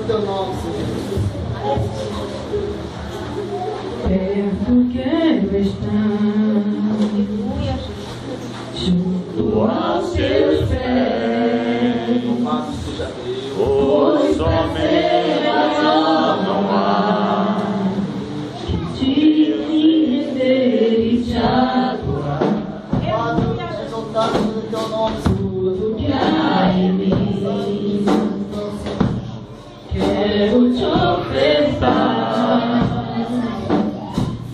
teu nome, Senhor. Perto quero estar, junto aos teus pés, Louvado seja Deus. pois prazer maior não há que te render e te adorar. Exaltado seja teu nome, Senhor. Tudo que há em mim quero te ofertar,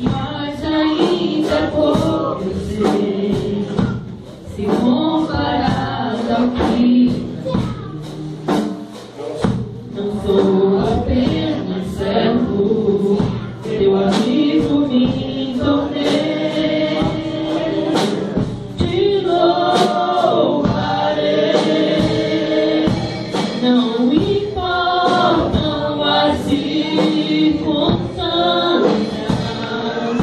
mas ainda é pouco eu sei, se comparado ao que não sou apenas servo, teu amigo me tornei. Te louvarei, não importam as circunstâncias,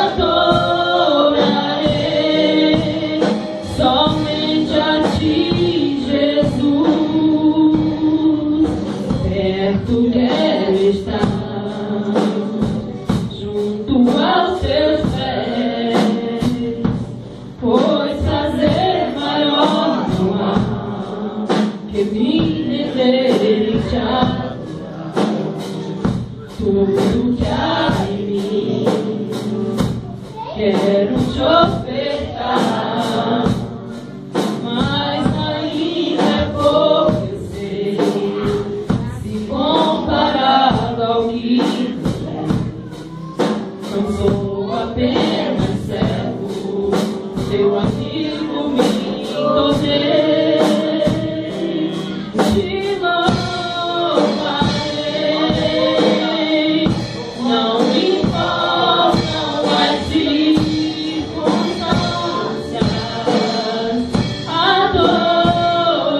adorarei somente a ti, Jesus. Perto quero estar, junto aos teus pés, pois prazer maior não há que me render e te adorar. Tudo que há em mim quero te ofertar, mas ainda é pouco eu sei, se comparado ao que não sou apenas servo, teu amigo me tornei. Te louvarei, não importam as circunstâncias,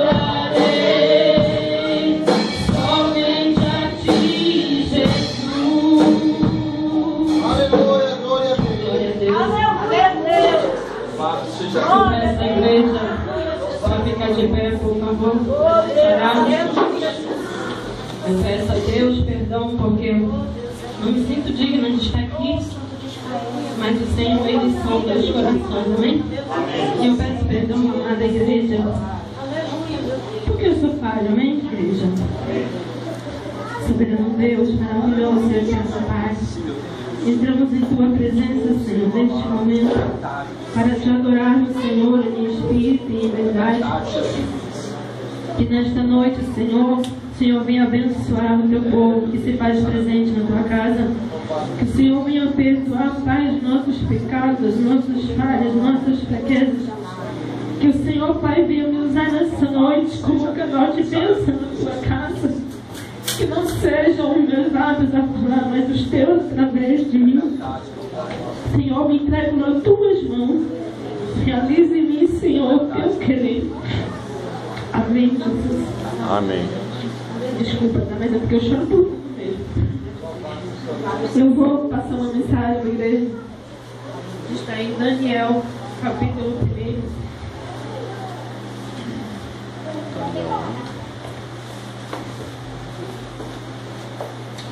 adorarei somente a ti, Jesus. Aleluia, glória a Deus. Glória a Deus. Louvado seja Eu Deus. peço à igreja para ficar de pé, por favor. Eu peço a Deus perdão porque eu não me sinto digna de estar aqui, mas o Senhor, Ele sonda os corações, amém? E eu peço perdão, amada igreja, porque eu sou falha, amém, igreja? Soberano Deus, maravilhoso Deus, nossa paz. Entramos em Tua presença, Senhor, neste momento, para Te adorarmos, Senhor, em espírito e em verdade. Que nesta noite, Senhor, venha abençoar o Teu povo que se faz presente na Tua casa. Que o Senhor venha perdoar, Pai, os nossos pecados, nossas falhas, nossas fraquezas. Que o Senhor, Pai, venha me usar nessa noite como canal de bênção na Tua casa. Que não sejam os meus lábios a falar, mas os Teus através de mim. Senhor, me entrego nas Tuas mãos. Realize em mim, Senhor, o Teu querer. Amém, Jesus. Amém. Desculpa, tá? Mas é porque eu choro por tudo mesmo. Eu vou passar uma mensagem para a igreja. Está em Daniel, capítulo 1.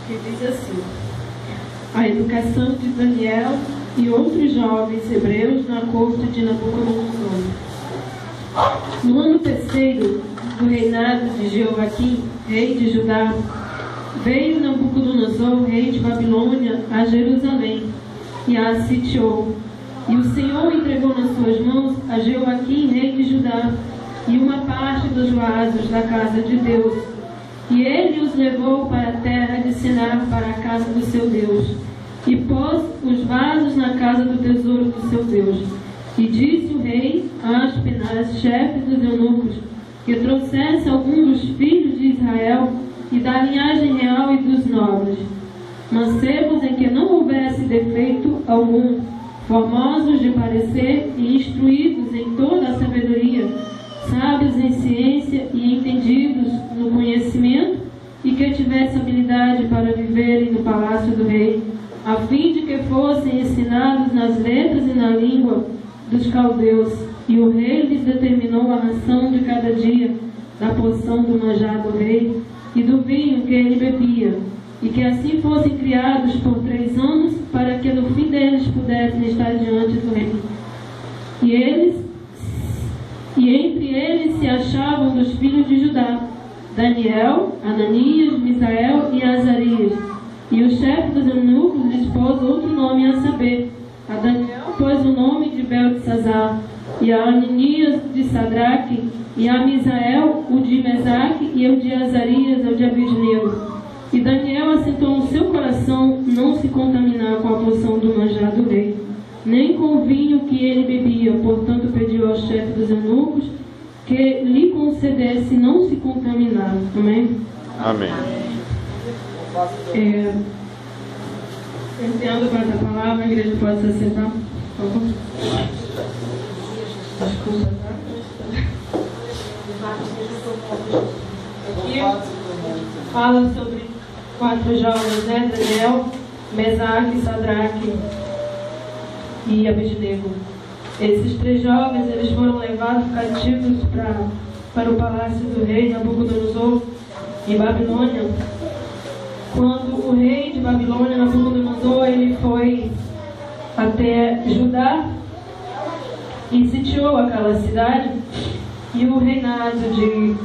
Que diz assim: a educação de Daniel e outros jovens hebreus na corte de Nabucodonosor. No ano terceiro do reinado de Jeoaquim, rei de Judá, veio Nabucodonosor, rei de Babilônia, a Jerusalém e a sitiou. E o Senhor entregou nas suas mãos a Jeoaquim, rei de Judá, e uma parte dos vasos da casa de Deus. E ele os levou para a terra de Sinar, para a casa do seu Deus, e pôs os vasos na casa do tesouro do seu Deus. E disse o rei a Aspenaz, chefe dos eunucos, que trouxesse algum dos filhos de Israel e da linhagem real e dos nobres, mancebos em que não houvesse defeito algum, formosos de parecer e instruídos em toda a sabedoria, sábios em ciência e entendidos no conhecimento, e que tivesse habilidade para viverem no palácio do rei, a fim de que fossem ensinados nas letras e na língua dos caldeus. E o rei lhes determinou a ração de cada dia, da porção do manjar do rei, e do vinho que ele bebia, e que assim fossem criados por 3 anos, para que no fim deles pudessem estar diante do rei. E entre eles se achavam dos filhos de Judá, Daniel, Ananias, Misael e Azarias. E o chefe dos eunucos lhes pôs outro nome, a saber, a Daniel pôs o nome de Beltesazar, e a Ananias de Sadraque, e a Misael o de Mesaque, e o de Azarias o de Abednego. E Daniel assentou no seu coração não se contaminar com a porção do manjar do rei, nem com o vinho que ele bebia. Portanto pediu ao chefe dos eunucos que lhe concedesse não se contaminar. Amém? Amém. Entendo para a palavra, a igreja pode se assentar, por favor. Desculpa, tá? Aqui fala sobre 4 jovens, né? Daniel, Mesaque, Sadraque e Abednego. Esses 3 jovens, eles foram levados cativos para o palácio do rei Nabucodonosor, em Babilônia. Quando o rei de Babilônia, Nabucodonosor, ele foi até Judá e sitiou aquela cidade, e o reinado de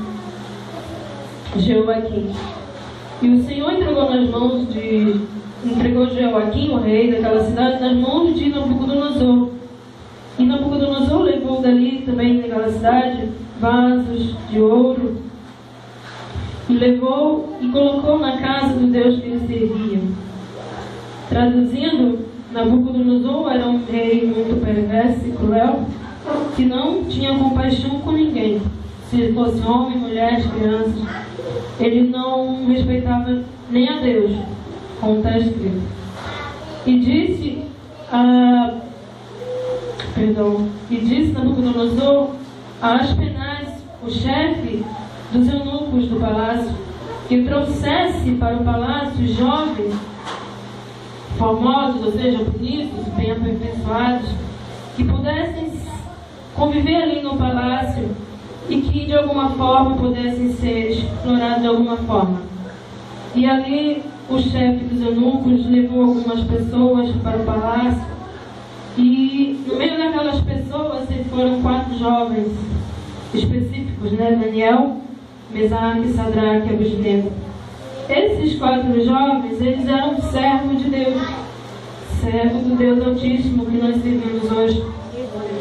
Jeoaquim. E o Senhor entregou Jeoaquim, o rei daquela cidade, nas mãos de Nabucodonosor. E Nabucodonosor levou dali também daquela cidade vasos de ouro, e levou e colocou na casa do Deus que ele servia. Traduzindo, Nabucodonosor era um rei muito perverso e cruel, que não tinha compaixão com ninguém, se fosse homem, mulheres, crianças. Ele não respeitava nem a Deus, como está escrito. E disse Nabucodonosor a Aspenaz, o chefe dos eunucos do palácio, que trouxesse para o palácio jovens formosos, ou seja, bonitos, bem aperfeiçoados, que pudessem conviver ali no palácio e que de alguma forma pudessem ser explorados de alguma forma. E ali o chefe dos eunucos levou algumas pessoas para o palácio, e no meio daquelas pessoas foram 4 jovens específicos, né? Daniel, Mesaque, Sadraque e Abednego. Esses 4 jovens, eles eram servos de Deus, servos do Deus Altíssimo que nós servimos hoje.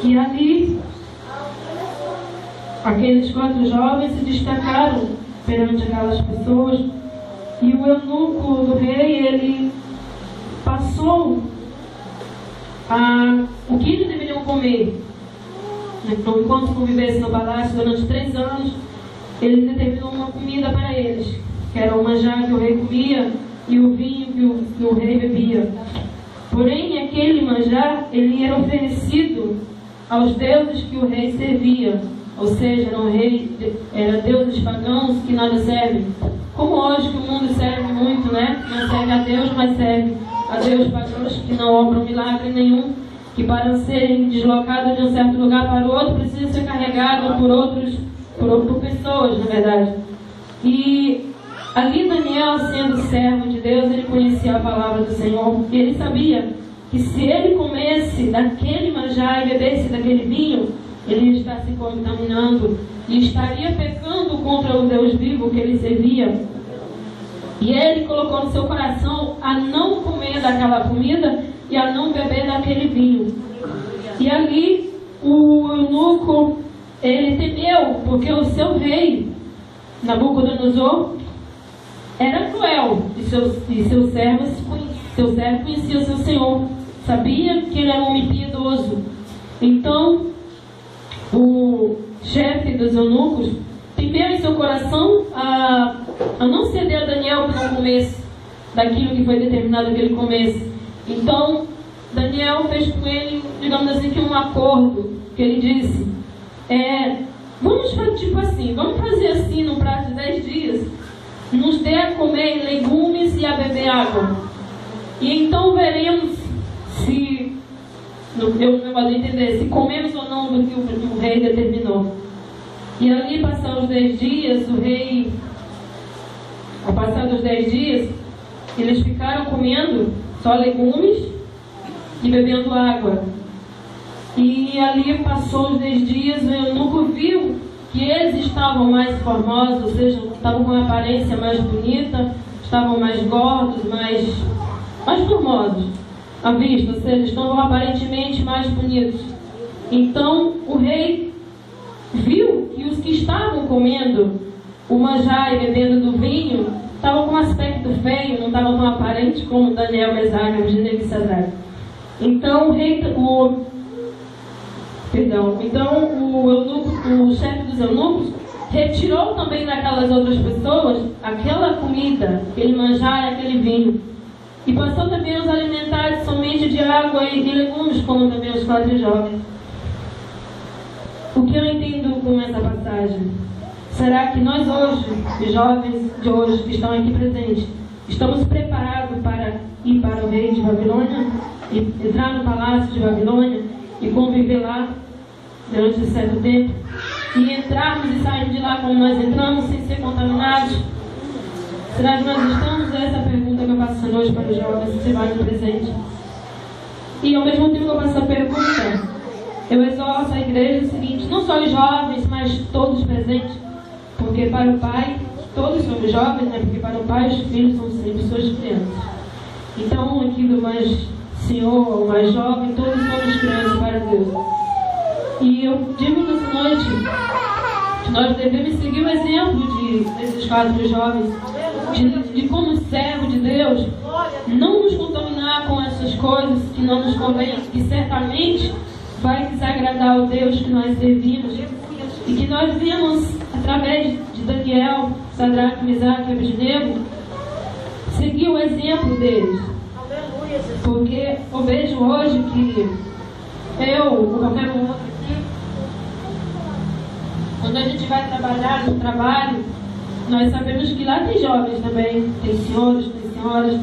E ali, aqueles 4 jovens se destacaram perante aquelas pessoas, e o eunuco do rei, ele passou o que eles deveriam comer. Então, enquanto convivesse no palácio durante 3 anos, ele determinou uma comida para eles, que era o manjar que o rei comia e o vinho que o rei bebia. Porém, aquele manjar, ele era oferecido aos deuses que o rei servia, ou seja, era deuses pagãos que nada servem. Como hoje que o mundo serve muito, né? Não serve a Deus, mas serve a Deus pagãos que não obram milagre nenhum, que para serem deslocados de um certo lugar para o outro, precisa ser carregado por pessoas, na verdade. E ali Daniel, sendo servo de Deus, ele conhecia a palavra do Senhor, e ele sabia que se ele comesse daquele manjar e bebesse daquele vinho, ele ia estar se contaminando e estaria pecando contra o Deus vivo que ele servia. E ele colocou no seu coração a não comer daquela comida e a não beber daquele vinho. E ali o eunuco, ele temeu, porque o seu rei, Nabucodonosor, era cruel, e seu servo conhecia o seu senhor, sabia que ele era um homem piedoso. Então o chefe dos eunucos temeu em seu coração a não ceder a Daniel que não comesse daquilo que foi determinado que ele comesse. Então Daniel fez com ele, digamos assim, que um acordo, que ele disse: vamos fazer assim, num prazo de 10 dias, nos dê a comer legumes e a beber água, e então veremos se, eu não posso entender, se comemos ou não do que o rei determinou. E ali, passados os 10 dias, o rei Ao passar dos 10 dias, eles ficaram comendo só legumes e bebendo água. E ali passou os 10 dias, o eunuco viu que eles estavam mais formosos, ou seja, estavam com uma aparência mais bonita, estavam mais gordos, mais formosos à vista, ou seja, estavam aparentemente mais bonitos. Então o rei viu que os que estavam comendo o manjar e bebendo do vinho estavam com um aspecto feio, não estavam tão aparentes como Daniel, Mesaque, Abednego e Sadraque. Então o chefe dos eunucos retirou também daquelas outras pessoas aquela comida, aquele manjar e aquele vinho. E passou também a os alimentar somente de água e legumes, como também os 4 jovens. O que eu entendo com essa passagem? Será que nós hoje, os jovens de hoje que estão aqui presentes, estamos preparados para ir para o rei de Babilônia? E entrar no palácio de Babilônia e conviver lá durante um certo tempo? E entrarmos e sairmos de lá como nós entramos, sem ser contaminados? Será que nós estamos? Essa é a pergunta que eu faço hoje para os jovens que se vai no presente. E ao mesmo tempo que eu faço essa pergunta, eu exorto a igreja o seguinte: não só os jovens, mas todos presentes. Porque para o Pai, todos somos jovens, né? Porque para o Pai os filhos são sempre suas crianças. Então, aqui do mais senhor ou mais jovem, todos somos crianças para Deus. E eu digo nessa noite que nós devemos seguir o exemplo desses 4 jovens, de como servo de Deus, não nos contaminar com essas coisas que não nos convêm, que certamente vai desagradar ao Deus que nós servimos. E que nós vemos, através de Daniel, Sadraque, Mesaque e Abednego, seguir o exemplo deles. Porque eu vejo hoje que eu, ou qualquer um outro aqui, quando a gente vai trabalhar no trabalho, nós sabemos que lá tem jovens também, tem senhores, tem senhoras,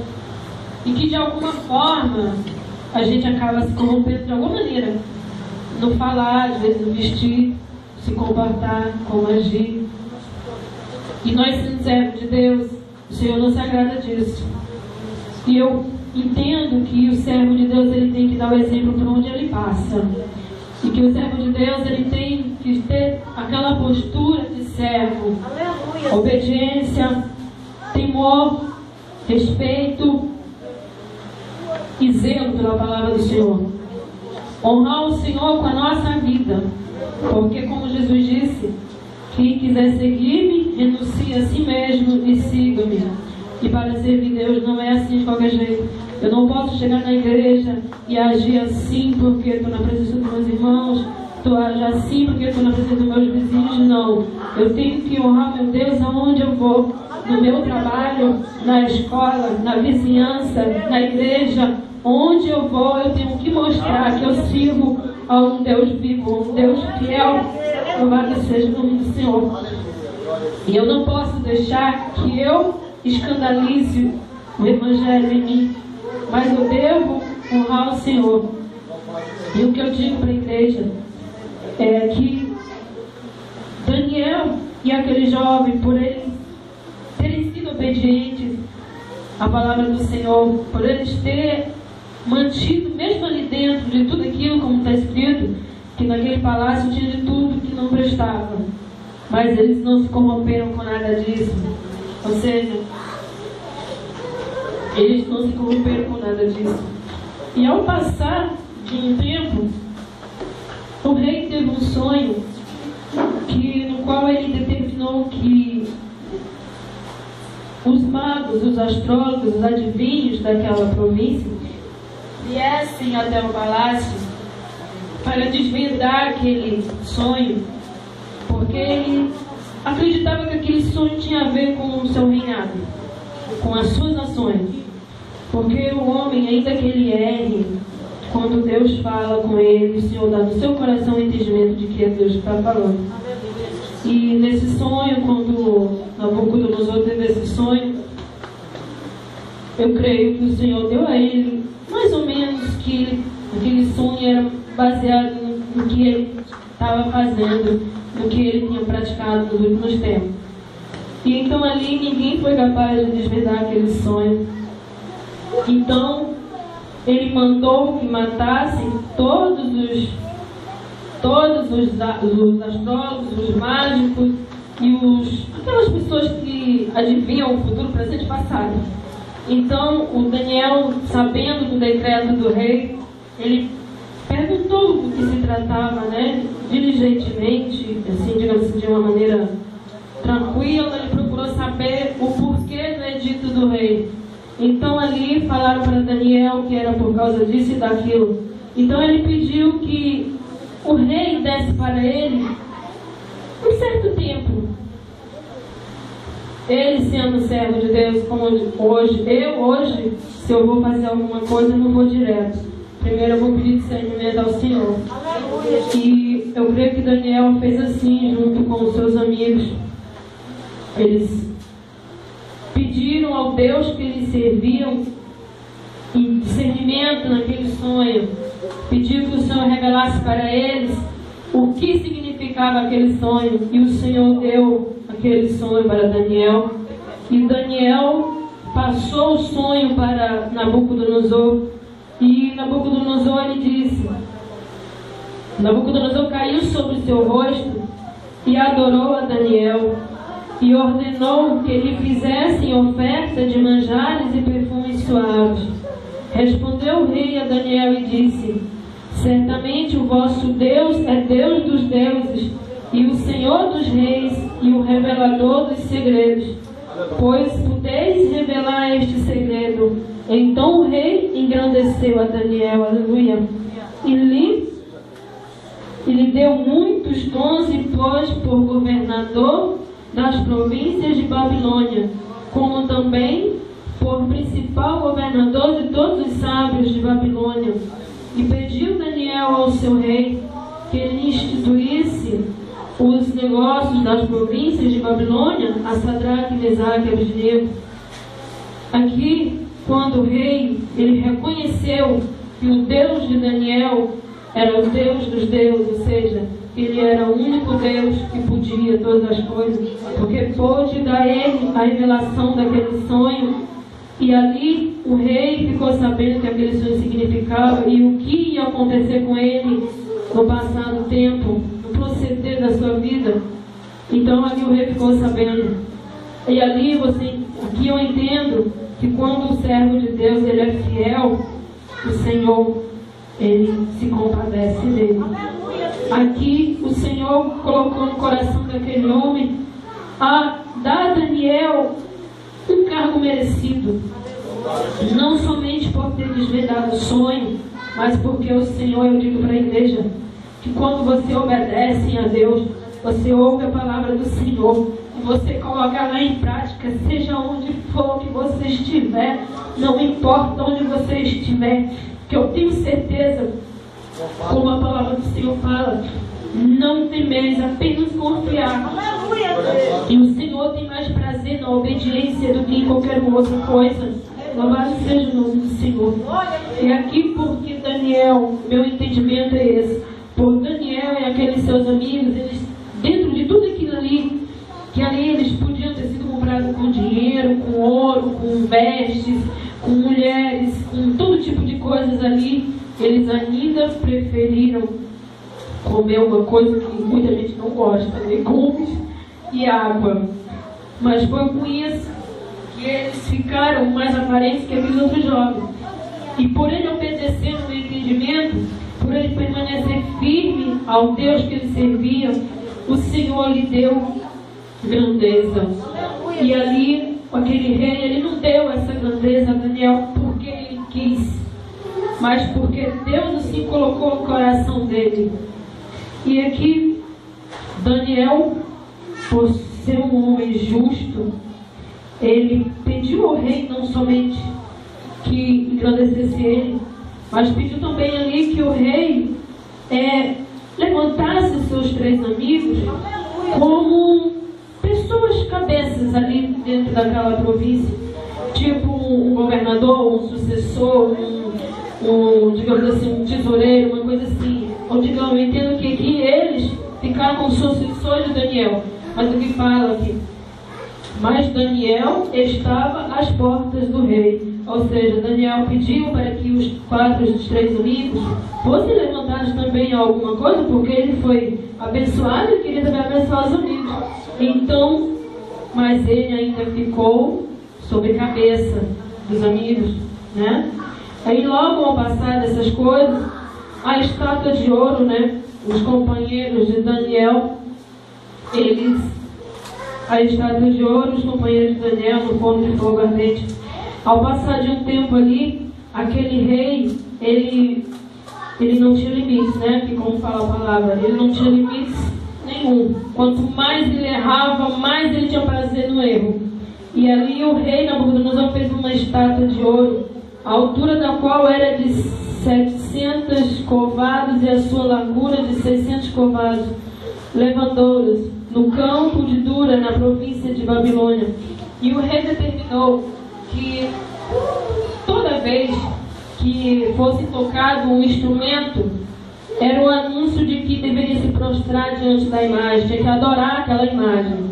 e que de alguma forma a gente acaba se corrompendo de alguma maneira, no falar, às vezes no vestir, se comportar, como agir. E nós, sendo servos de Deus, o Senhor não se agrada disso. E eu entendo que o servo de Deus, ele tem que dar o exemplo por onde ele passa. E que o servo de Deus, ele tem que ter aquela postura de servo. Obediência, temor, respeito e zelo pela palavra do Senhor. Honrar o Senhor com a nossa vida. Porque, como Jesus disse, quem quiser seguir-me, renuncie a si mesmo e siga-me. E para servir Deus não é assim de qualquer jeito. Eu não posso chegar na igreja e agir assim porque estou na presença dos meus irmãos, estou agir assim porque estou na presença dos meus vizinhos. Não. Eu tenho que honrar meu Deus aonde eu vou. No meu trabalho, na escola, na vizinhança, na igreja. Onde eu vou, eu tenho que mostrar que eu sirvo a um Deus vivo, um Deus fiel. Louvado seja o nome do Senhor. E eu não posso deixar que eu escandalize o Evangelho em mim, mas eu devo honrar o Senhor. E o que eu digo para a igreja é que Daniel e aquele jovem, por eles terem sido obedientes à palavra do Senhor, por eles terem mantido, mesmo ali dentro de tudo aquilo, como está escrito, que naquele palácio tinha de tudo que não prestava, mas eles não se corromperam com nada disso. Ou seja, eles não se corromperam com nada disso. E ao passar de um tempo, o rei teve um sonho no qual ele determinou que os magos, os astrólogos, os adivinhos daquela província viessem até o palácio para desvendar aquele sonho, porque ele acreditava que aquele sonho tinha a ver com o seu reinado, com as suas nações. Porque o homem, ainda que ele erre, quando Deus fala com ele, o Senhor dá no seu coração o entendimento de que é Deus que está falando. E nesse sonho, quando Nabucodonosor teve esse sonho, eu creio que o Senhor deu a ele mais ou menos que aquele sonho era baseado no que ele estava fazendo, no que ele tinha praticado nos últimos tempos. E então ali ninguém foi capaz de desvendar aquele sonho. Então ele mandou que matassem todos os astrólogos, os mágicos e aquelas pessoas que adivinham o futuro, presente e passado. Então o Daniel, sabendo do decreto do rei, ele perguntou do que se tratava, né? Diligentemente, assim, digamos assim, de uma maneira tranquila, ele procurou saber o porquê do edito do rei. Então ali falaram para Daniel que era por causa disso e daquilo. Então ele pediu que o rei desse para ele um certo tempo. Ele sendo servo de Deus, como hoje, se eu vou fazer alguma coisa, eu não vou direto. Primeiro eu vou pedir discernimento ao Senhor. E eu creio que Daniel fez assim, junto com os seus amigos. Eles pediram ao Deus que eles serviam em discernimento naquele sonho. Pediu que o Senhor revelasse para eles o que significava aquele sonho. E o Senhor deu aquele sonho para Daniel. E Daniel passou o sonho para Nabucodonosor. E Nabucodonosor lhe disse: Nabucodonosor caiu sobre seu rosto e adorou a Daniel. E ordenou que lhe fizessem oferta de manjares e perfumes suaves. Respondeu o rei a Daniel e disse: certamente o vosso Deus é Deus dos deuses, e o Senhor dos reis, e o revelador dos segredos. Pois podeis revelar este segredo. Então o rei engrandeceu a Daniel, aleluia, e lhe deu muitos dons e pôs por governador das províncias de Babilônia, como também por principal governador de todos os sábios de Babilônia. E pediu Daniel ao seu rei que ele instituísse os negócios das províncias de Babilônia a Sadraque, Mesaque e Abednego. Aqui, quando o rei ele reconheceu que o Deus de Daniel era o Deus dos deuses, ou seja, ele era o único Deus que podia todas as coisas, porque pôde dar a ele a revelação daquele sonho. E ali o rei ficou sabendo que aquele sonho significava e o que ia acontecer com ele no passado tempo, no proceder da sua vida. Então ali o rei ficou sabendo. E ali aqui eu entendo que quando o servo de Deus ele é fiel, o Senhor ele se compadece dele. Aqui o Senhor colocou no coração daquele homem a dar a Daniel um cargo merecido, não somente por ter desvendado o sonho, mas porque o Senhor, eu digo para a igreja, que quando você obedece a Deus, você ouve a palavra do Senhor e você coloca ela em prática, seja onde for que você estiver, não importa onde você estiver, que eu tenho certeza, como a palavra do Senhor fala, não temeis, apenas confiar. E o Senhor tem mais prazer na obediência do que em qualquer outra coisa. Louvado seja o nome do Senhor. E aqui porque Daniel, meu entendimento é esse, por Daniel e aqueles seus amigos, eles, dentro de tudo aquilo ali, que ali eles podiam ter sido comprados com dinheiro, com ouro, com vestes, com mulheres, com todo tipo de coisas ali, eles ainda preferiram comer uma coisa que muita gente não gosta, legumes e água. Mas foi com isso que eles ficaram mais aparentes que aqueles outros jovens. E por ele obedecer no entendimento, por ele permanecer firme ao Deus que ele servia, o Senhor lhe deu grandeza. E ali, aquele rei, ele não deu essa grandeza a Daniel porque ele quis, mas porque Deus assim colocou no coração dele. E aqui, Daniel, por ser um homem justo, ele pediu ao rei não somente que engrandecesse ele, mas pediu também ali que o rei levantasse seus 3 amigos como pessoas cabeças ali dentro daquela província, tipo um governador, um sucessor, digamos assim, um tesoureiro, uma coisa assim. Ou digamos, eu entendo que aqui eles ficaram como sucessores de Daniel, mas o que fala aqui? Mas Daniel estava às portas do rei. Ou seja, Daniel pediu para que os 3 amigos fossem levantados também a alguma coisa, porque ele foi abençoado e queria também abençoar os amigos. Então, mas ele ainda ficou sobre a cabeça dos amigos, né? Aí logo ao passar dessas coisas, a estátua de ouro, né? Os companheiros de Daniel, a estátua de ouro, os companheiros de Daniel no forno de fogo ardente. Ao passar de um tempo ali, aquele rei, ele não tinha limites, né? Que como fala a palavra, ele não tinha limites nenhum. Quanto mais ele errava, mais ele tinha prazer no erro. E ali o rei Nabucodonosor fez uma estátua de ouro, a altura da qual era de 700 covados e a sua largura de 600 covados, levantouras, no campo de Dura, na província de Babilônia. E o rei determinou que toda vez que fosse tocado um instrumento, era o anúncio de que deveria se prostrar diante da imagem, tinha que adorar aquela imagem.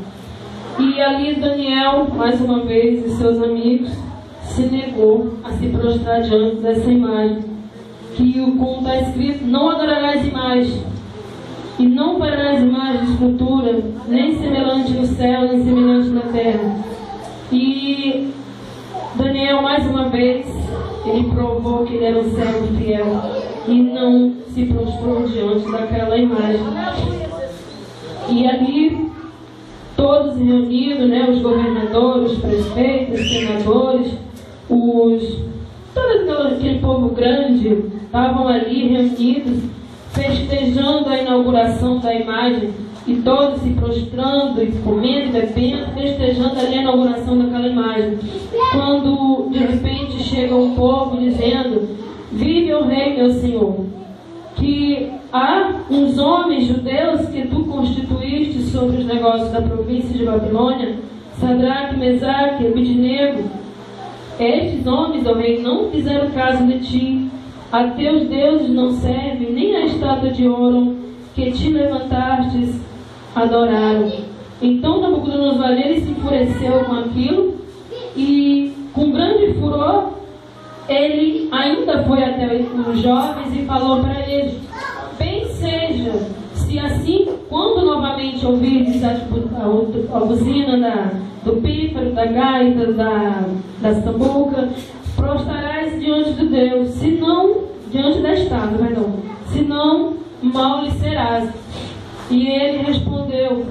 E ali Daniel, mais uma vez, e seus amigos, se negou a se prostrar diante dessa imagem. Que, como está escrito, não adorarás imagem, e não pararás imagem de escultura, nem semelhante no céu, nem semelhante na terra. E Daniel, mais uma vez, ele provou que ele era um servo fiel e não se prostrou diante daquela imagem. E ali, todos reunidos, né, os governadores, os prefeitos, os senadores, todo aquele povo grande, estavam ali reunidos, festejando a inauguração da imagem, e todos se prostrando e comendo e bebendo, festejando ali a inauguração daquela imagem. Quando de repente chega um povo dizendo: vive o rei, meu senhor, que há uns homens judeus que tu constituíste sobre os negócios da província de Babilônia, Sadraque, Mesaque e Abednego. Estes homens, ó rei, não fizeram caso de ti. A teus deuses não servem, nem a estátua de ouro que te levantastes adoraram. Então Nabucodonosor ele se enfureceu com aquilo e, com grande furor, ele ainda foi até os jovens e falou para eles: bem seja, se assim, quando novamente ouvirdes a buzina do pífaro, da gaita, da sambuca, prostrarás diante de Deus, senão, diante da estátua, perdão, senão mal lhe serás. E ele respondeu,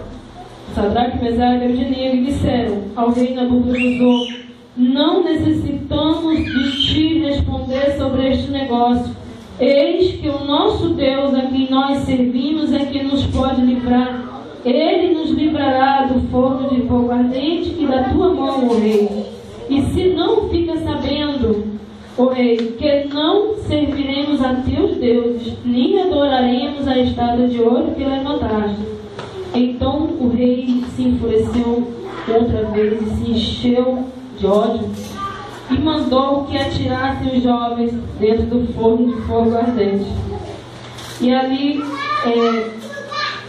Sadraque, Mesaque e Abednego, e disseram ao rei Nabucodonosor: não necessitamos de ti responder sobre este negócio. Eis que o nosso Deus, a quem nós servimos, é que nos pode livrar. Ele nos livrará do forno de fogo ardente e da tua mão, ó rei. E se não, fica sabendo, ó rei, que não serviremos a teus deuses, nem adoraremos a estátua de ouro que levantaste. Então o rei se enfureceu outra vez e se encheu de ódio e mandou que atirassem os jovens dentro do forno de fogo ardente. E ali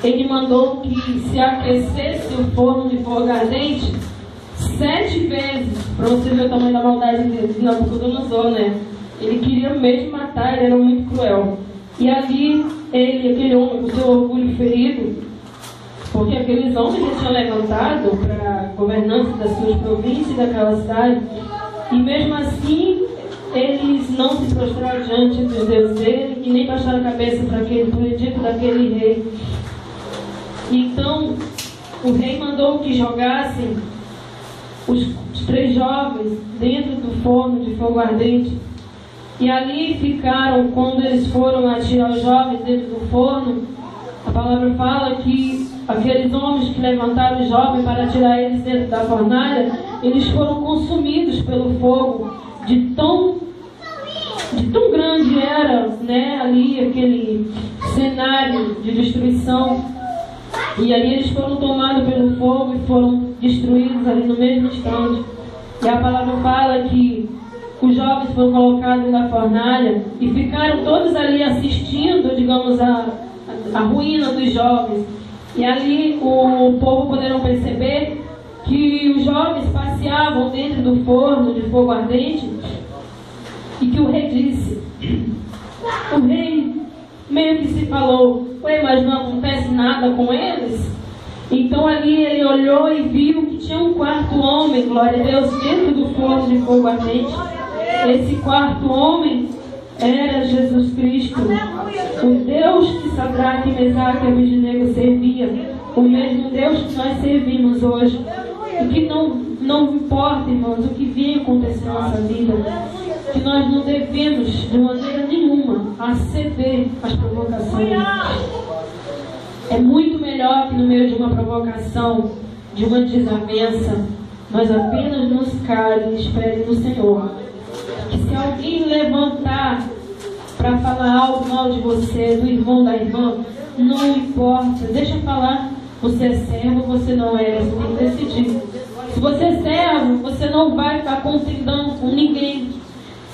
ele mandou que se aquecesse o forno de fogo ardente 7 vezes, para você ver o tamanho da maldade de Nabucodonosor, né? Ele queria mesmo matar, ele era muito cruel. E ali aquele homem com seu orgulho ferido, porque aqueles homens já tinham levantado para a governança das suas províncias e daquela cidade, e mesmo assim eles não se prostraram diante dos deuses dele e nem baixaram a cabeça para aquele predito daquele rei. Então o rei mandou que jogassem os 3 jovens dentro do forno de fogo ardente, e ali ficaram. Quando eles foram atirar os jovens dentro do forno, a palavra fala que aqueles homens que levantaram os jovens para tirar eles dentro da fornalha, eles foram consumidos pelo fogo, de tão grande era, né, ali aquele cenário de destruição. E ali eles foram tomados pelo fogo e foram destruídos ali no mesmo instante. E a palavra fala que os jovens foram colocados na fornalha e ficaram todos ali assistindo, digamos, a ruína dos jovens. E ali o povo poderam perceber que os jovens passeavam dentro do forno de fogo ardente e que o rei disse, o rei meio que se falou, ué, mas não acontece nada com eles? Então ali ele olhou e viu que tinha um quarto homem, glória a Deus, dentro do forno de fogo ardente. Esse quarto homem era Jesus Cristo, o Deus que Sadraque, Mesaque e Abednego servia, o mesmo Deus que nós servimos hoje. E que não importa, irmãos, o que venha acontecer na nossa vida, que nós não devemos de maneira nenhuma aceder às provocações. É muito melhor que no meio de uma provocação, de uma desavença, nós apenas nos calem e esperem no Senhor. Que se alguém levantar para falar algo mal de você, do irmão, da irmã, não importa, deixa falar. Você é servo, você não é, você tem que decidir. Se você é servo, você não vai ficar contendendo com ninguém,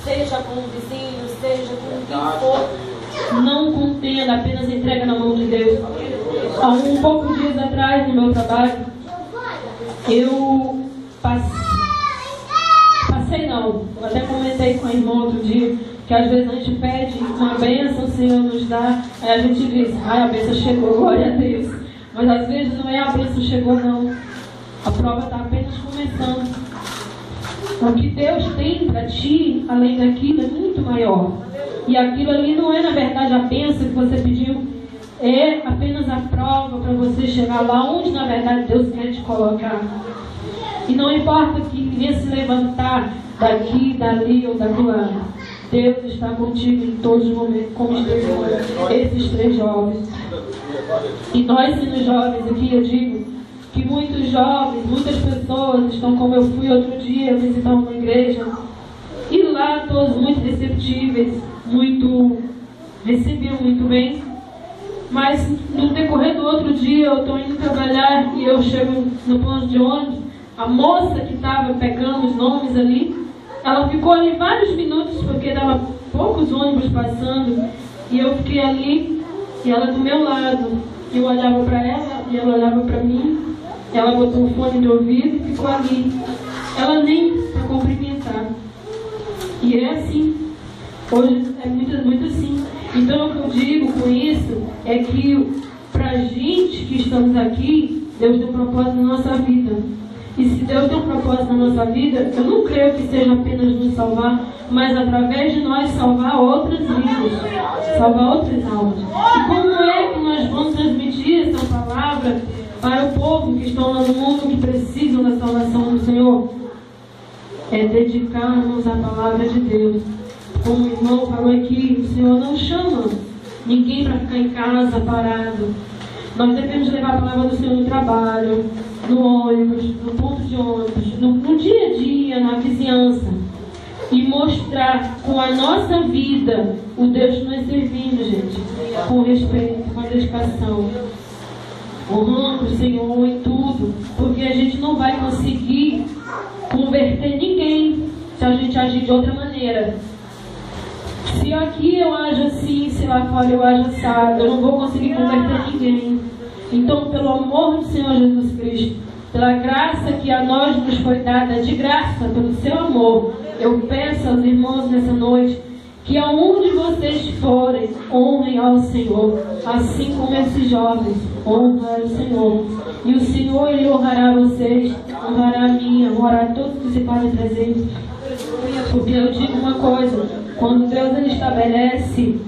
seja com o vizinho, seja com quem for. Não contenda, apenas entrega na mão de Deus. Há um pouco dias atrás, no meu trabalho, eu eu até comentei com a irmã outro dia, que às vezes a gente pede uma bênção, o Senhor nos dá, aí a gente diz, a bênção chegou, glória a Deus. Mas às vezes não é a bênção chegou, não. A prova está apenas começando. O que Deus tem para ti, além daquilo, é muito maior. E aquilo ali não é, na verdade, a bênção que você pediu. É apenas a prova para você chegar lá onde, na verdade, Deus quer te colocar. E não importa que venha se levantar daqui, dali ou daqui lado. Deus está contigo em todos os momentos, como esteve com esses 3 jovens. E nós, sendo jovens aqui, eu digo que muitos jovens, muitas pessoas estão como eu fui outro dia visitar uma igreja, e lá todos muito receptíveis, recebiam muito bem, mas no decorrer do outro dia eu estou indo trabalhar e eu chego no ponto de ônibus, a moça que estava pegando os nomes ali, ela ficou ali vários minutos porque dava poucos ônibus passando, e eu fiquei ali e ela do meu lado. Eu olhava para ela e ela olhava para mim. Ela botou um fone de ouvido e ficou ali. Ela nem para cumprimentar. E é assim. Hoje é muito assim. Então o que eu digo com isso é que para a gente que estamos aqui, Deus tem um propósito na nossa vida. E se Deus tem um propósito na nossa vida, eu não creio que seja apenas nos salvar, mas através de nós salvar outras vidas, salvar outras almas. E como é que nós vamos transmitir essa palavra para o povo que estão lá no mundo, que precisam da salvação do Senhor? É dedicarmos à palavra de Deus. Como o irmão falou aqui, o Senhor não chama ninguém para ficar em casa parado. Nós devemos levar a palavra do Senhor no trabalho, no ônibus, no ponto de ônibus, no dia a dia, na vizinhança. E mostrar com a nossa vida o Deus que nós servimos, gente. Com respeito, com dedicação. Honrando o Senhor em tudo. Porque a gente não vai conseguir converter ninguém se a gente agir de outra maneira. Se aqui eu ajo assim, se lá fora eu ajo assado, eu não vou conseguir converter ninguém. Então, pelo amor do Senhor Jesus Cristo, pela graça que a nós nos foi dada, de graça, pelo seu amor, eu peço aos irmãos nessa noite, que aonde vocês forem, honrem ao Senhor, assim como esses jovens honram o Senhor. E o Senhor, Ele honrará vocês, honrará a mim, honrará todos que se fazem presentes. Porque eu digo uma coisa, quando Deus Ele estabelece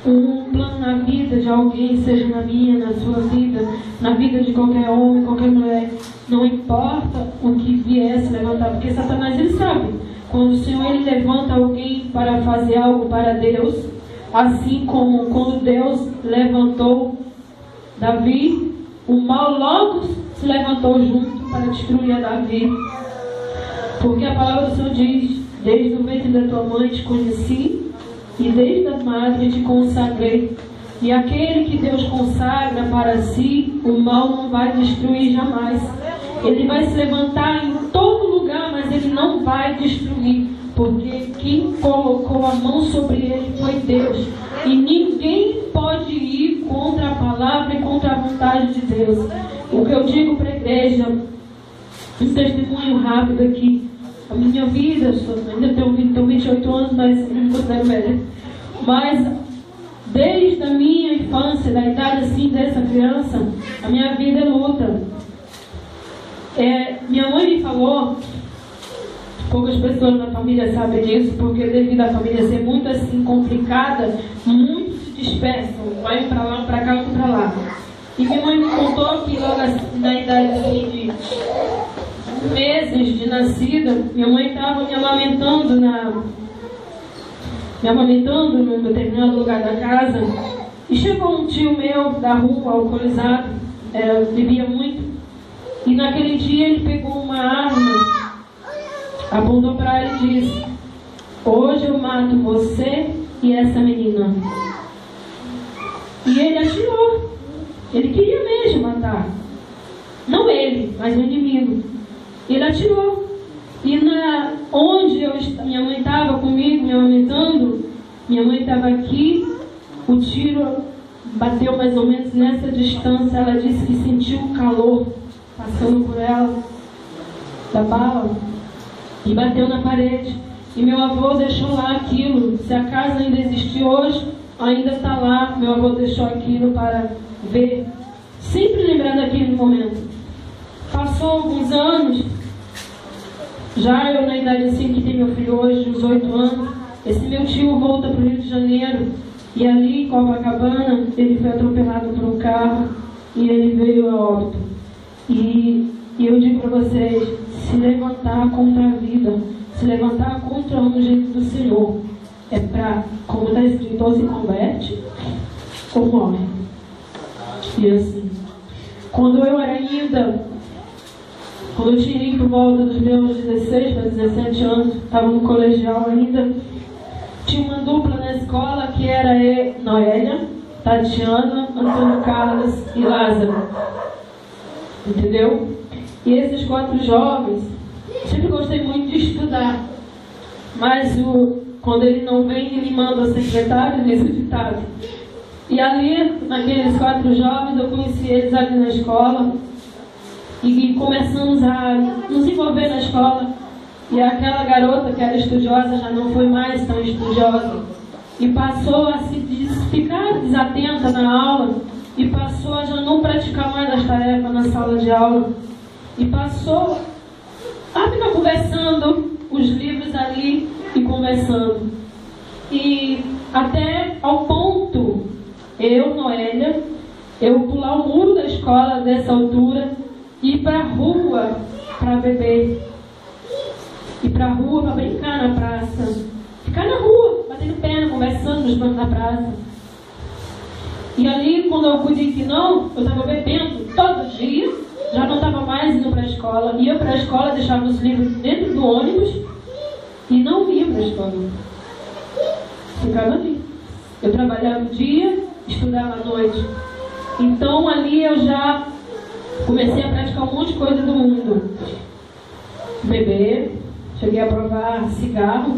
um plano na vida de alguém, seja na minha, na sua vida, na vida de qualquer homem, qualquer mulher, não importa o que vier se levantar, porque Satanás ele sabe, quando o Senhor ele levanta alguém para fazer algo para Deus, assim como quando Deus levantou Davi, o mal logo se levantou junto para destruir a Davi, porque a palavra do Senhor diz: desde o ventre da tua mãe te conheci, e desde a madre te consagrei. E aquele que Deus consagra para si, o mal não vai destruir jamais. Ele vai se levantar em todo lugar, mas ele não vai destruir, porque quem colocou a mão sobre ele foi Deus. E ninguém pode ir contra a palavra e contra a vontade de Deus. O que eu digo para a igreja, Um testemunho rápido aqui. A minha vida, ainda tenho 28 anos, mas não me considero velha. Mas desde a minha infância, da idade assim dessa criança, a minha vida é luta. Minha mãe me falou, poucas pessoas na família sabem disso, porque devido à família ser muito assim complicada, muitos se dispersam, vai para lá, para cá, outro para lá. E minha mãe me contou que logo assim, na idade assim, de meses de nascida, minha mãe estava me amamentando num determinado lugar da casa, e chegou um tio meu da rua, alcoolizado, bebia muito, e naquele dia ele pegou uma arma, apontou para ela e disse: hoje eu mato você e essa menina. E ele atirou. Ele queria mesmo matar. Não ele, mas o inimigo. Ele atirou. E onde minha mãe estava comigo, me amamentando, minha mãe estava aqui, o tiro bateu mais ou menos nessa distância. Ela disse que sentiu o calor passando por ela, da bala, e bateu na parede. E meu avô deixou lá aquilo. Se a casa ainda existe hoje, ainda está lá. Meu avô deixou aquilo para ver, sempre lembrar daquele momento. Passou alguns anos, já eu na idade assim que tem meu filho hoje, uns 8 anos, esse meu tio volta para o Rio de Janeiro, e ali em Copacabana ele foi atropelado por um carro e ele veio a óbito. E eu digo para vocês, se levantar contra a vida, se levantar contra o ungido do Senhor, é para, como está escrito, ou se converte ou morre. E assim, quando eu tinha por volta dos meus 16 para 17 anos, estava no colegial ainda, tinha uma dupla na escola que era Noélia, Tatiana, Antônio Carlos e Lázaro. Entendeu? E esses 4 jovens, sempre gostei muito de estudar, mas quando ele não vem, ele manda a secretária nesse ditado. E ali, naqueles 4 jovens, eu conheci eles ali na escola, e começamos a nos envolver na escola. E aquela garota que era estudiosa já não foi mais tão estudiosa, e passou a ficar desatenta na aula, e passou a já não praticar mais as tarefas na sala de aula, e passou a ficar conversando, os livros ali, e conversando. E até ao ponto, Noélia, eu pular o muro da escola dessa altura, e ir para a rua para beber, ir para a rua para brincar na praça, ficar na rua, batendo perna, conversando nos bancos da praça. E ali, quando eu pude que não, eu estava bebendo todo dia, já não estava mais indo para a escola, ia para a escola, deixava os livros dentro do ônibus e não ia para a escola, ficava ali. Eu trabalhava no dia, estudava à noite. Então ali eu já comecei a praticar um monte de coisa do mundo. Beber, cheguei a provar cigarro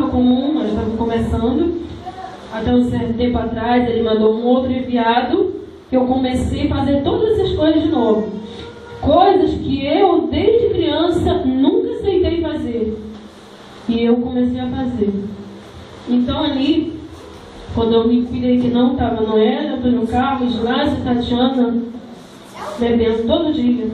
comum, nós estávamos começando. Até um certo tempo atrás ele mandou um outro enviado, que eu comecei a fazer todas essas coisas de novo. Coisas que eu, desde criança, nunca aceitei fazer. E eu comecei a fazer. Então ali, quando eu me cuidei que não estava Noélia, Antônio Carlos, Lázaro e Tatiana, bebendo todo dia.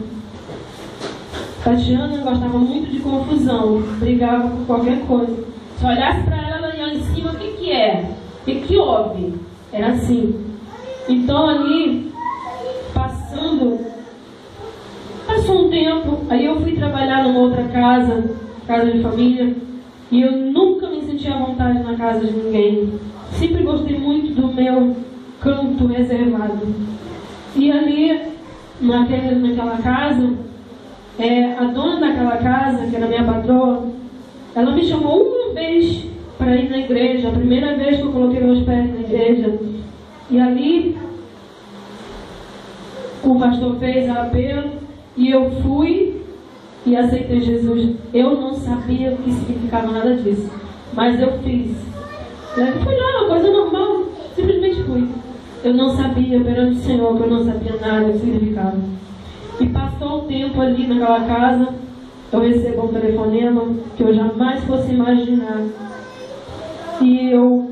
Tatiana gostava muito de confusão, brigava por qualquer coisa. Se olhasse para ela ia em cima, o que é? O que houve? Era assim. Então ali, passou um tempo, aí eu fui trabalhar numa outra casa de família, e eu nunca me sentia à vontade na casa de ninguém. Sempre gostei muito do meu canto reservado. E ali, naquela casa, a dona daquela casa, que era minha patroa, ela me chamou uma vez para ir na igreja, a primeira vez que eu coloquei meus pés na igreja. E ali, o pastor fez a apelo, e eu fui e aceitei Jesus. Eu não sabia o que significava nada disso, mas eu fiz. Fui lá, uma coisa normal, simplesmente fui. Eu não sabia perante o Senhor, que eu não sabia nada que significava. E passou um tempo ali naquela casa, eu recebo um telefonema que eu jamais fosse imaginar. E eu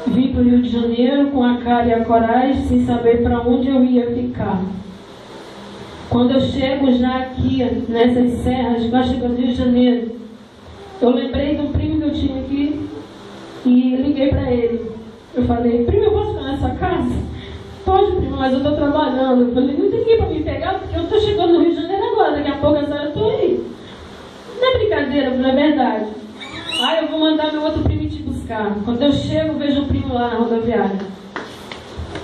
vim para o Rio de Janeiro com a cara e a coragem, sem saber para onde eu ia ficar. Quando eu chego já aqui, nessas serras, já chegando no Rio de Janeiro, eu lembrei de um primo que eu tinha aqui e liguei para ele. Eu falei: primo, eu posso ficar nessa casa? Pode, primo, mas eu estou trabalhando. Eu falei: não tem ninguém para me pegar, porque eu estou chegando no Rio de Janeiro agora, daqui a pouco eu estou aí. Não é brincadeira, não é verdade. Aí eu vou mandar meu outro primo te buscar. Quando eu chego, vejo o primo lá na rodoviária.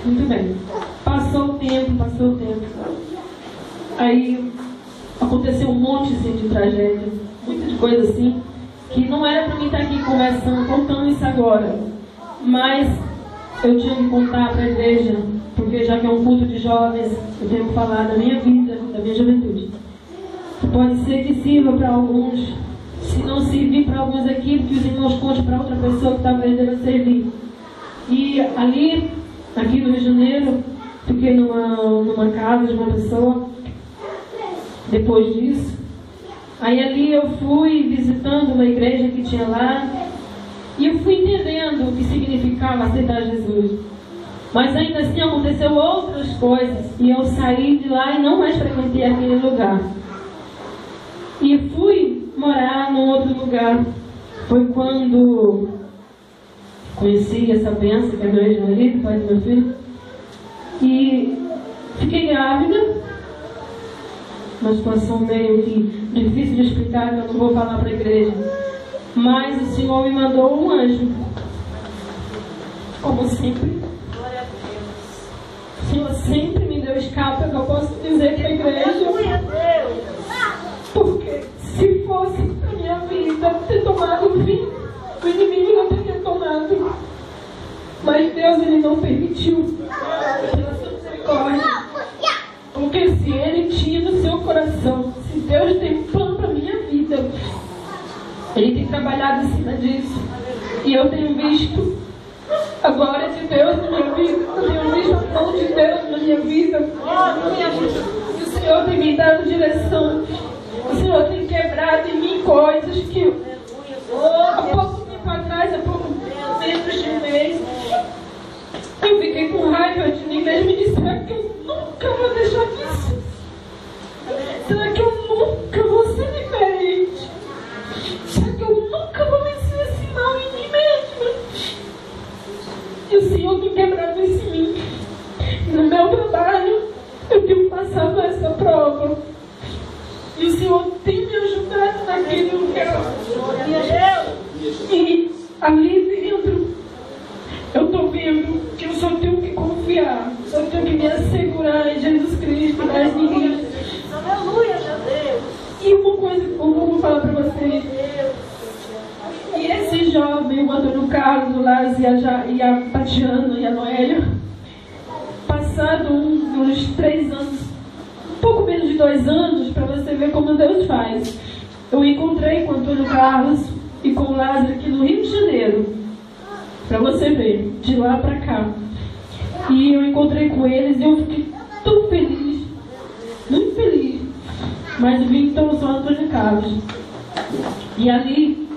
Muito bem. Passou o tempo. Aí aconteceu um monte assim, de tragédia, muita de coisa assim, que não era para mim estar aqui conversando, contando isso agora. Mas eu tinha que contar para a igreja, porque já que é um culto de jovens, eu tenho que falar da minha vida, da minha juventude. Pode ser que sirva para alguns. Se não servir para alguns aqui, que os irmãos contem para outra pessoa que talvez deva servir. E ali, aqui no Rio de Janeiro, fiquei numa casa de uma pessoa. Depois disso, aí ali eu fui visitando uma igreja que tinha lá, e eu fui entendendo o que significava aceitar Jesus. Mas ainda assim aconteceu outras coisas, e eu saí de lá e não mais frequentei aquele lugar. E fui morar num outro lugar. Foi quando conheci essa bênção, que é meu ex-marido, pai do meu filho, e fiquei grávida. Uma situação meio que difícil de explicar, que eu não vou falar para a igreja. Mas o Senhor me mandou um anjo. Como sempre. Glória a Deus. O Senhor sempre me deu escape, que eu posso dizer para a igreja. Glória a Deus. Porque se fosse a minha vida ter tomado fim, o inimigo não teria tomado. Mas Deus, Ele não permitiu. Pela sua misericórdia. Porque se Ele tinha no seu coração, se Deus tem um plano para a minha vida, Ele tem trabalhado em cima disso. E eu tenho visto a glória de Deus na minha vida. Eu tenho visto a mão de Deus na minha vida. E o Senhor tem me dado direção. O Senhor tem quebrado em mim coisas que há pouco tempo atrás, há pouco menos de um mês, eu fiquei com raiva de mim mesmo e disse: será que eu nunca vou deixar isso? Será que eu nunca vou ser diferente? Será que eu nunca vou vencer esse mal em mim mesma? E o Senhor tem quebrado isso em mim. E no meu trabalho, eu tenho passado essa prova. E o Senhor tem me ajudado naquele lugar. E ali dentro, eu estou vendo que eu só tenho que confiar, só tenho que me assegurar em Jesus Cristo, nas minhas. Aleluia, meu Deus. E uma coisa que eu vou falar para vocês. E esse jovem, o Antônio Carlos, o Lázaro e a Tatiana e a Noélia, passado uns 3 anos, um pouco menos de 2 anos, para você ver como Deus faz. Eu encontrei com o Antônio Carlos e com o Lázaro aqui no Rio de Janeiro, para você ver, de lá para cá. E eu encontrei com eles e eu fiquei tão feliz, muito feliz. Mas eu vim então só Antônio Carlos. E ali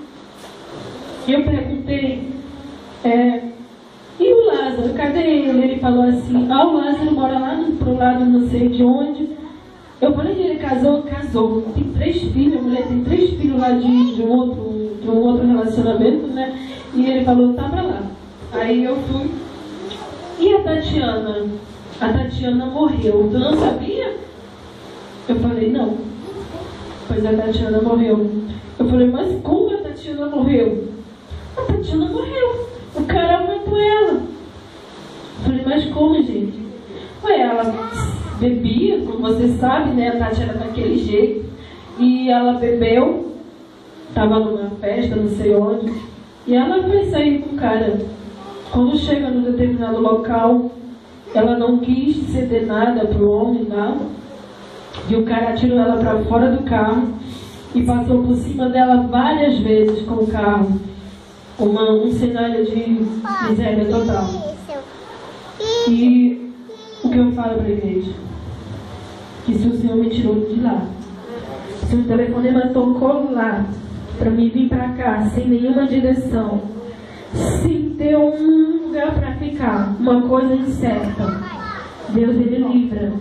eu perguntei, e o Lázaro, cadê ele? Ele falou assim: o Lázaro mora lá pro lado não sei de onde. Eu falei: ele casou? Casou. Tem 3 filhos, a mulher tem 3 filhos lá de um outro relacionamento, né? E ele falou: tá pra lá. Aí eu fui. E a Tatiana? A Tatiana morreu. Tu não sabia? Eu falei: não. Pois a Tatiana morreu. Eu falei: mas como a Tatiana morreu? A Tatiana morreu. O cara matou ela. Eu falei: mas como, gente? Ué, ela bebia, como você sabe, né? A Tati era daquele jeito. E ela bebeu. Estava numa festa, não sei onde. E ela foi sair com o cara. Quando chega num determinado local, ela não quis ceder nada pro homem, nada. E o cara tirou ela para fora do carro e passou por cima dela várias vezes com o carro. Um cenário de miséria total. E o que eu falo para a igreja? Que se o Senhor me tirou de lá, Se o telefonema tocou lá, para mim vir para cá, sem nenhuma direção, sem ter um lugar para ficar, uma coisa incerta, Deus, Ele livra.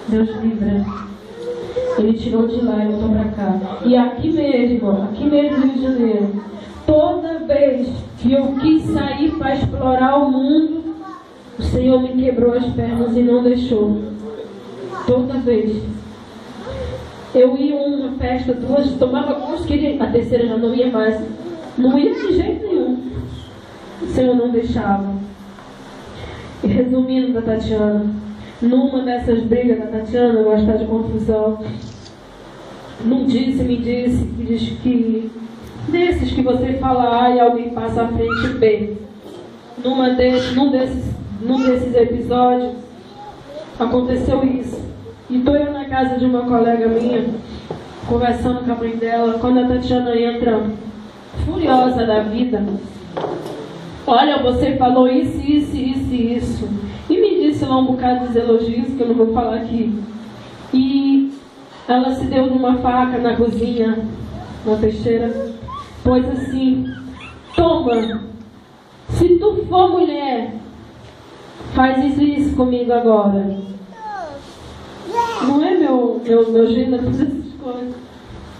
Deus livra. Ele tirou de lá e voltou para cá. E aqui mesmo no Rio de Janeiro, toda vez que eu quis sair para explorar o mundo, o Senhor me quebrou as pernas e não deixou. Toda vez. Eu ia a uma festa, duas, tomava curso, queria, a terceira já não ia mais. Não ia de jeito nenhum. O Senhor não deixava. E resumindo da Tatiana, numa dessas brigas da Tatiana, gostar de confusão, me disse que desses que você fala A e alguém passa à frente B. Num desses episódios, aconteceu isso. E estou eu na casa de uma colega minha, conversando com a mãe dela, quando a Tatiana entra furiosa da vida. Olha, você falou isso. E me disse lá um bocado de elogios, que eu não vou falar aqui. E ela se deu numa faca na cozinha, na peixeira, pois assim, toma, se tu for mulher, faz isso comigo agora. Não é meu gênero fazer essas coisas.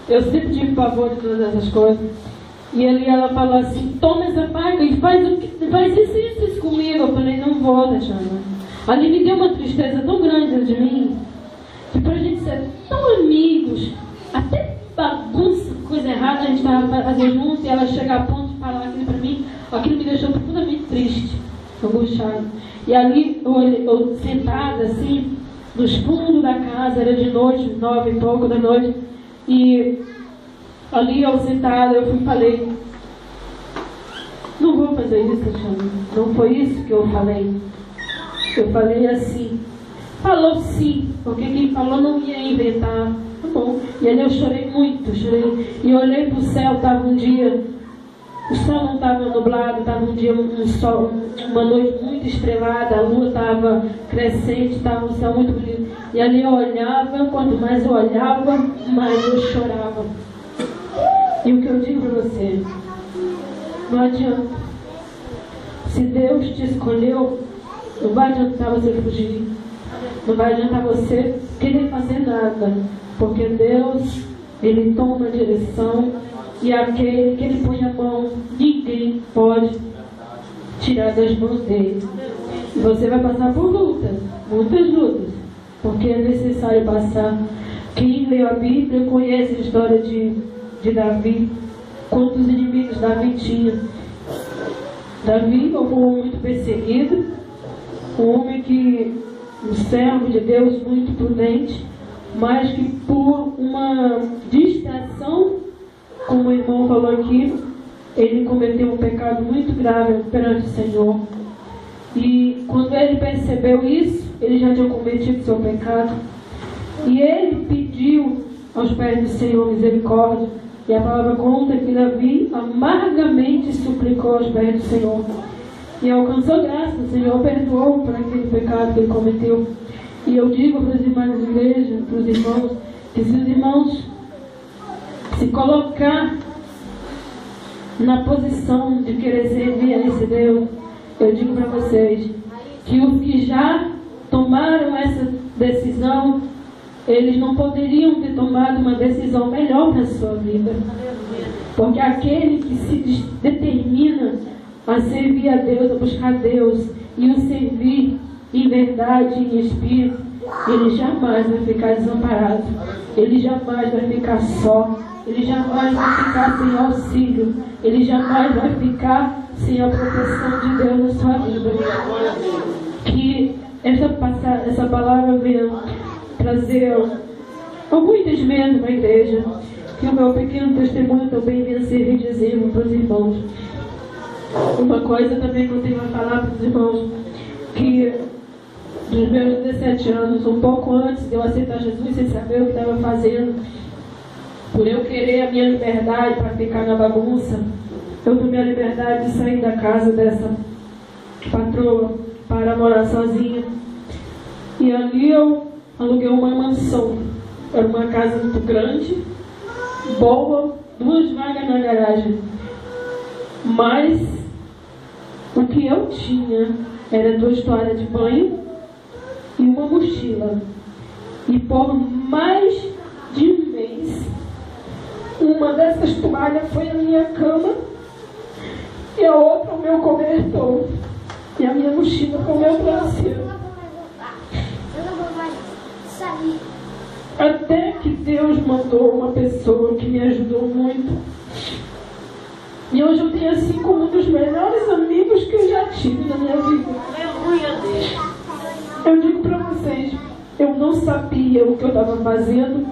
Eu sempre tive pavor de todas essas coisas. E ali ela falou assim, toma essa faca e faz isso comigo. Eu falei, não vou, Tatiana. Ali me deu uma tristeza tão grande dentro de mim, que pra gente ser tão amigos, até bagunça, coisa errada, a gente estava fazendo junto, e ela chegar a ponto de falar aquilo pra mim, aquilo me deixou profundamente triste, angustiada. E ali, eu sentada assim, nos fundos da casa, era de noite, 9 e pouco da noite, e ali eu sentada, eu falei, não vou fazer isso, Tatiana, não foi isso que eu falei. Eu falei assim, falou sim, porque quem falou não ia inventar, tá bom. E ali eu chorei muito, chorei, e eu olhei para o céu, estava um dia, o sol não estava nublado, estava um dia, um sol, uma noite muito estrelada, a lua estava crescente, estava um céu muito bonito. E ali eu olhava, quanto mais eu olhava, mais eu chorava. E o que eu digo para você, não adianta. Se Deus te escolheu, não vai adiantar você fugir. Não vai adiantar você querer fazer nada. Porque Deus, Ele toma a direção, e aquele que Ele põe a mão, ninguém pode tirar das mãos dele. E você vai passar por lutas, muitas lutas, porque é necessário passar. Quem leu a Bíblia conhece a história de Davi, quantos inimigos Davi tinha. Davi foi um homem muito perseguido, um homem um servo de Deus muito prudente, mas que por uma distração, como o irmão falou aqui, ele cometeu um pecado muito grave perante o Senhor. E quando ele percebeu isso, ele já tinha cometido seu pecado, e ele pediu aos pés do Senhor misericórdia. E a palavra conta que Davi amargamente suplicou aos pés do Senhor. E alcançou graça, o Senhor perdoou por aquele pecado que ele cometeu. E eu digo para os irmãos da igreja, para os irmãos, que se os irmãos se colocar na posição de querer servir a esse Deus, eu digo para vocês que os que já tomaram essa decisão, eles não poderiam ter tomado uma decisão melhor na sua vida. Porque aquele que se determina a servir a Deus, a buscar Deus e o servir em verdade e em espírito, ele jamais vai ficar desamparado, ele jamais vai ficar só, ele jamais vai ficar sem auxílio, ele jamais vai ficar sem a proteção de Deus na sua vida. Que essa palavra venha trazer algum entendimento para a igreja, que o meu pequeno testemunho também venha servir de exemplo para os irmãos. Uma coisa também que eu tenho a falar para os irmãos, que dos meus 17 anos, um pouco antes de eu aceitar Jesus, sem saber o que estava fazendo, por eu querer a minha liberdade para ficar na bagunça, eu tomei a liberdade de sair da casa dessa patroa para morar sozinha. E ali eu aluguei uma mansão Era uma casa muito grande, boa, 2 vagas na garagem. Mas o que eu tinha era 2 toalhas de banho e uma mochila. E por mais de um mês, uma dessas toalhas foi a minha cama e a outra o meu cobertor. E a minha mochila foi o meu travesseiro. Até que Deus mandou uma pessoa que me ajudou muito. E hoje eu tenho assim como um dos melhores amigos que eu já tive na minha vida. Aleluia, Deus. Eu digo para vocês, eu não sabia o que eu estava fazendo,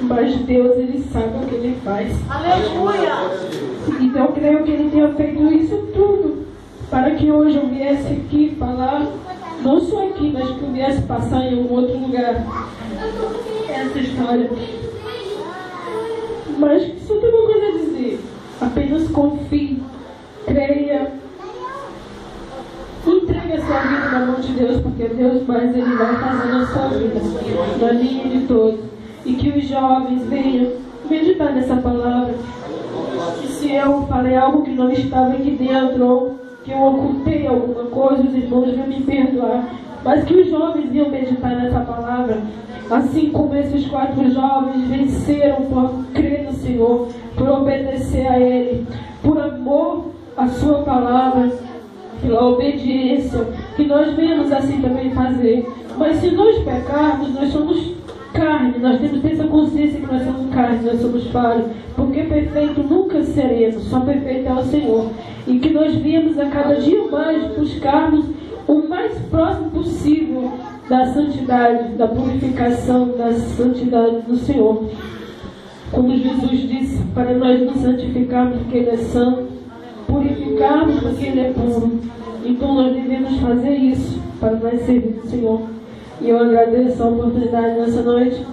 mas Deus, Ele sabe o que Ele faz. Aleluia. Então eu creio que Ele tenha feito isso tudo para que hoje eu viesse aqui falar, não só aqui, mas que eu viesse passar em algum outro lugar essa história. Mas só tem uma coisa a dizer: apenas confie, creia, entregue a sua vida na mão de Deus, porque Deus mais Ele vai fazer na sua vida, na minha de todos. E que os jovens venham meditar nessa palavra. E se eu falei algo que não estava aqui dentro, ou que eu ocultei alguma coisa, os irmãos vão me perdoar. Mas que os jovens venham meditar nessa palavra, assim como esses 4 jovens venceram por crer no Senhor, por obedecer a Ele, por amor à sua palavra, pela obediência, que nós venhamos assim também fazer. Mas se nós pecarmos, nós somos carne, nós temos que ter essa consciência que nós somos carne, nós somos falhos, porque perfeito nunca seremos, só perfeito é o Senhor. E que nós viemos a cada dia mais buscarmos o mais próximo possível da santidade, da purificação, da santidade do Senhor. Como Jesus disse, para nós nos santificarmos porque Ele é santo, purificarmos porque Ele é puro. Então nós devemos fazer isso para nós servir o Senhor. E eu agradeço a oportunidade nessa noite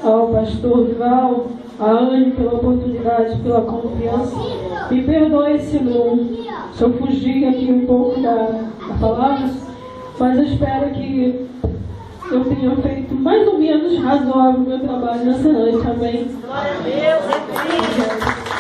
ao pastor Val, a Anne pela oportunidade, pela confiança. Me perdoe se eu fugir aqui um pouco da palavra, mas eu espero que eu tenha feito mais ou menos razoável o meu trabalho nessa noite. Amém. Glória a Deus.